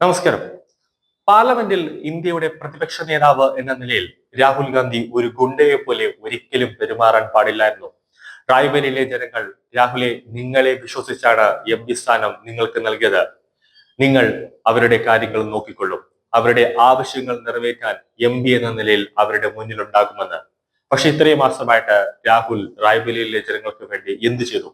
നമസ്കാരം. പാർലമെന്റിൽ ഇന്ത്യയുടെ പ്രതിപക്ഷ നേതാവ് എന്ന നിലയിൽ രാഹുൽ ഗാന്ധി ഒരു ഗുണ്ടയെ പോലെ ഒരിക്കലും പെരുമാറാൻ പാടില്ലായിരുന്നു. റായ്ബരേലിയിലെ ജനങ്ങൾ രാഹുലെ നിങ്ങളെ വിശ്വസിച്ചാണ് എം പി സ്ഥാനം നിങ്ങൾക്ക് നൽകിയത്. നിങ്ങൾ അവരുടെ കാര്യങ്ങൾ നോക്കിക്കൊള്ളും. അവരുടെ ആവശ്യങ്ങൾ നിറവേറ്റാൻ എം പി എന്ന നിലയിൽ അവരുടെ മുന്നിലുണ്ടാകുമെന്ന്. പക്ഷെ ഇത്രയും മാസമായിട്ട് രാഹുൽ റായ്ബരേലിയിലെ ജനങ്ങൾക്ക് വേണ്ടി എന്ത് ചെയ്തു?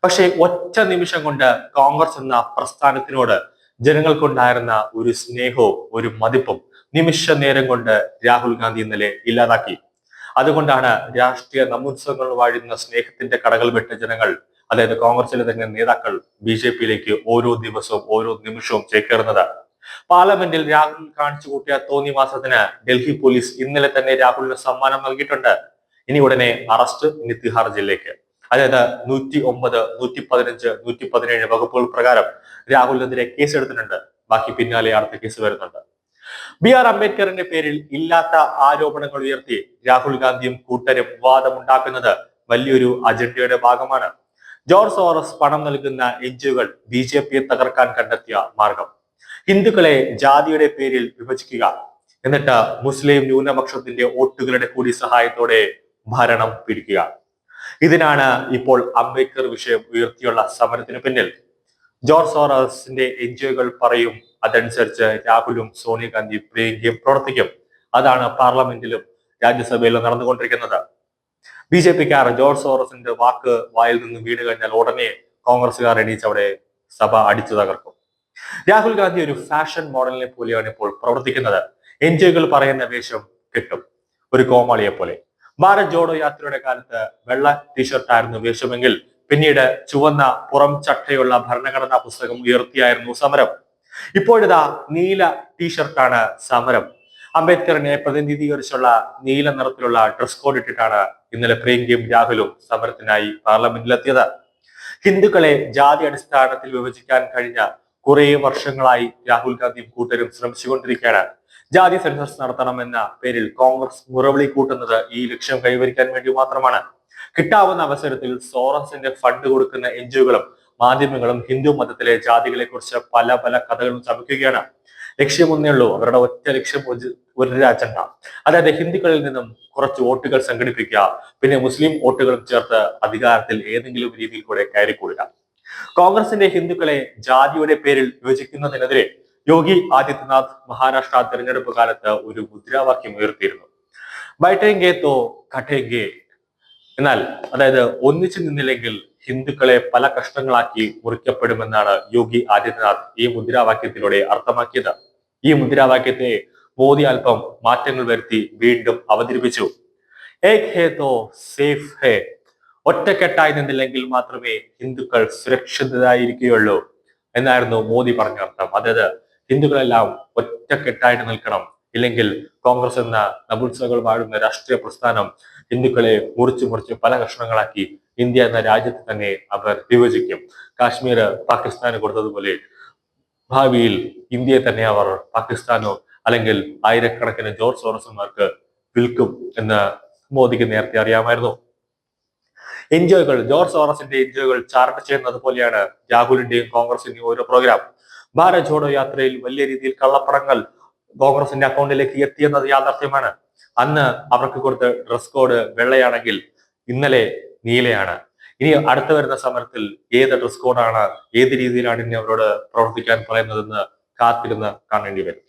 പക്ഷെ ഒറ്റ നിമിഷം കൊണ്ട് കോൺഗ്രസ് എന്ന പ്രസ്ഥാനത്തിനോട് ജനങ്ങൾക്കുണ്ടായിരുന്ന ഒരു സ്നേഹവും ഒരു മതിപ്പും നിമിഷ നേരം കൊണ്ട് രാഹുൽ ഗാന്ധി ഇന്നലെ ഇല്ലാതാക്കി. അതുകൊണ്ടാണ് രാഷ്ട്രീയ നമുത്സവങ്ങൾ വാഴുന്ന സ്നേഹത്തിന്റെ കടകൾ വിട്ട ജനങ്ങൾ, അതായത് കോൺഗ്രസിലെ തന്നെ നേതാക്കൾ ബി.ജെ.പിയിലേക്ക് ഓരോ ദിവസവും ഓരോ നിമിഷവും ചേക്കേറുന്നത്. പാർലമെന്റിൽ രാഹുൽ കാണിച്ചു കൂട്ടിയ തോന്നിവാസത്തിന് ഡൽഹി പോലീസ് ഇന്നലെ തന്നെ രാഹുലിന് സമ്മാനം നൽകിയിട്ടുണ്ട്. ഇനി ഉടനെ അറസ്റ്റ്, ഇനി തിഹാർ ജില്ലയ്ക്ക്. അതായത് 109, 115, 117 വകുപ്പുകൾ പ്രകാരം രാഹുലിനെതിരെ കേസെടുത്തിട്ടുണ്ട്. ബാക്കി പിന്നാലെ അടുത്ത കേസ് വരുന്നുണ്ട്. ബി.ആർ. അംബേദ്കറിന്റെ പേരിൽ ഇല്ലാത്ത ആരോപണങ്ങൾ ഉയർത്തി രാഹുൽ ഗാന്ധിയും കൂട്ടരും വിവാദമുണ്ടാക്കുന്നത് വലിയൊരു അജണ്ടയുടെ ഭാഗമാണ്. ജോർജ് സോറസ് പണം നൽകുന്ന എൻജിഒകൾ ബി.ജെ.പിയെ തകർക്കാൻ കണ്ടെത്തിയ മാർഗം. ഹിന്ദുക്കളെ ജാതിയുടെ പേരിൽ വിഭജിക്കുക, എന്നിട്ട് മുസ്ലിം ന്യൂനപക്ഷത്തിന്റെ വോട്ടുകളുടെ കൂടി സഹായത്തോടെ ഭരണം പിടിക്കുക. ഇതിനാണ് ഇപ്പോൾ അംബേദ്കർ വിഷയം ഉയർത്തിയുള്ള സമരത്തിന് പിന്നിൽ. ജോർജ് സോറസിന്റെ എൻജിഒകൾ പറയും, അതനുസരിച്ച് രാഹുലും സോണിയാഗാന്ധി പ്രിയങ്കയും പ്രവർത്തിക്കും. അതാണ് പാർലമെന്റിലും രാജ്യസഭയിലും നടന്നുകൊണ്ടിരിക്കുന്നത്. ബി.ജെ.പിക്കാർ ജോർജ് സോറസിന്റെ വാക്ക് വായിൽ നിന്ന് വീണ് കഴിഞ്ഞാൽ ഉടനെ കോൺഗ്രസുകാർ എണീച്ച് അവിടെ സഭ അടിച്ചു തകർക്കും. രാഹുൽ ഗാന്ധി ഒരു ഫാഷൻ മോഡലിനെ പോലെയാണ് ഇപ്പോൾ പ്രവർത്തിക്കുന്നത്. എൻജിഒകൾ പറയുന്ന വേഷം കിട്ടും, ഒരു കോമാളിയെ പോലെ. ഭാരത് ജോഡോ യാത്രയുടെ കാലത്ത് വെള്ള ടീഷർട്ടായിരുന്നു വേഷമെങ്കിൽ പിന്നീട് ചുവന്ന പുറം ചട്ടയുള്ള ഭരണഘടനാ പുസ്തകം ഉയർത്തിയായിരുന്നു സമരം. ഇപ്പോഴിതാ നീല ടീഷർട്ടാണ് സമരം. അംബേദ്കറിനെ പ്രതിനിധീകരിച്ചുള്ള നീല നിറത്തിലുള്ള ഡ്രസ് കോഡ് ഇട്ടിട്ടാണ് ഇന്നലെ പ്രിയങ്കയും രാഹുലും സമരത്തിനായി പാർലമെന്റിലെത്തിയത്. ഹിന്ദുക്കളെ ജാതി അടിസ്ഥാനത്തിൽ വിഭജിക്കാൻ കഴിഞ്ഞ കുറെ വർഷങ്ങളായി രാഹുൽ ഗാന്ധിയും കൂട്ടരും ശ്രമിച്ചുകൊണ്ടിരിക്കുകയാണ്. ജാതി സെൻസസ് നടത്തണമെന്ന പേരിൽ കോൺഗ്രസ് മുറവിളി കൂട്ടുന്നത് ഈ ലക്ഷ്യം കൈവരിക്കാൻ വേണ്ടി മാത്രമാണ്. കിട്ടാവുന്ന അവസരത്തിൽ സോറസിന്റെ ഫണ്ട് കൊടുക്കുന്ന എൻജിഒകളും മാധ്യമങ്ങളും ഹിന്ദു മതത്തിലെ ജാതികളെ കുറിച്ച് പല പല കഥകളും ചമയ്ക്കുകയാണ്. ലക്ഷ്യമൊന്നേ ഉള്ളൂ, അവരുടെ ഒറ്റ ലക്ഷ്യം ഒരു അജണ്ട. അതായത് ഹിന്ദുക്കളിൽ നിന്നും കുറച്ച് വോട്ടുകൾ സംഘടിപ്പിക്കുക, പിന്നെ മുസ്ലിം വോട്ടുകളും ചേർത്ത് അധികാരത്തിൽ ഏതെങ്കിലും രീതിയിൽ കൂടെ കയറിക്കൂടുക. കോൺഗ്രസിന്റെ ഹിന്ദുക്കളെ ജാതിയുടെ പേരിൽ വിഭജിക്കുന്നതിനെതിരെ യോഗി ആദിത്യനാഥ് മഹാരാഷ്ട്ര തെരഞ്ഞെടുപ്പ് കാലത്ത് ഒരു മുദ്രാവാക്യം ഉയർത്തിയിരുന്നു, ബൈഠേംഗെ തോ കഠേംഗെ. എന്നാൽ അതായത് ഒന്നിച്ചു നിന്നില്ലെങ്കിൽ ഹിന്ദുക്കളെ പല കഷ്ണങ്ങളാക്കി മുറിക്കപ്പെടുമെന്നാണ് യോഗി ആദിത്യനാഥ് ഈ മുദ്രാവാക്യത്തിലൂടെ അർത്ഥമാക്കിയത്. ഈ മുദ്രാവാക്യത്തെ മോദി അല്പം മാറ്റങ്ങൾ വരുത്തി വീണ്ടും അവതരിപ്പിച്ചു. ഏക് ഹേ തോ സേഫ് ഹേ. ഒറ്റക്കെട്ടായി നിന്നില്ലെങ്കിൽ മാത്രമേ ഹിന്ദുക്കൾ സുരക്ഷിതരായിരിക്കുകയുള്ളൂ എന്നായിരുന്നു മോദി പറഞ്ഞ അർത്ഥം. അതായത് ഹിന്ദുക്കളെല്ലാം ഒറ്റക്കെട്ടായിട്ട് നിൽക്കണം, ഇല്ലെങ്കിൽ കോൺഗ്രസ് എന്ന നപുംസകൾ വാഴുന്ന രാഷ്ട്രീയ പ്രസ്ഥാനം ഹിന്ദുക്കളെ മുറിച്ചു മുറിച്ച് പല കഷ്ണങ്ങളാക്കി ഇന്ത്യ എന്ന രാജ്യത്ത് തന്നെ അവർ വിഭജിക്കും. കാശ്മീർ പാകിസ്ഥാന് കൊടുത്തതുപോലെ ഭാവിയിൽ ഇന്ത്യയെ തന്നെ അവർ പാകിസ്ഥാനോ അല്ലെങ്കിൽ ആയിരക്കണക്കിന് ജോർജ് സോറസുമാർക്ക് വിൽക്കും എന്ന് മോദിക്ക് നേരത്തെ അറിയാമായിരുന്നു. എൻജിഒകൾ, ജോർജ് സോറസിന്റെ എൻജിഒകൾ ചാർട്ട് ചെയ്യുന്നത് പോലെയാണ് രാഹുലിന്റെയും കോൺഗ്രസിന്റെയും ഓരോ പ്രോഗ്രാം. ഭാരത് ജോഡോ യാത്രയിൽ വലിയ രീതിയിൽ കള്ളപ്പണങ്ങൾ കോൺഗ്രസിന്റെ അക്കൗണ്ടിലേക്ക് എത്തിയെന്നത് യാഥാർത്ഥ്യമാണ്. അന്ന് അവർക്ക് കൊടുത്ത ഡ്രസ് കോഡ് വെള്ളയാണെങ്കിൽ ഇന്നലെ നീലയാണ്. ഇനി അടുത്ത വരുന്ന സമരത്തിൽ ഏത് ഡ്രസ് കോഡാണ്, ഏത് രീതിയിലാണ് ഇനി അവരോട് പ്രവർത്തിക്കാൻ പറയുന്നതെന്ന് കാത്തിരുന്ന് കാണേണ്ടി വരും.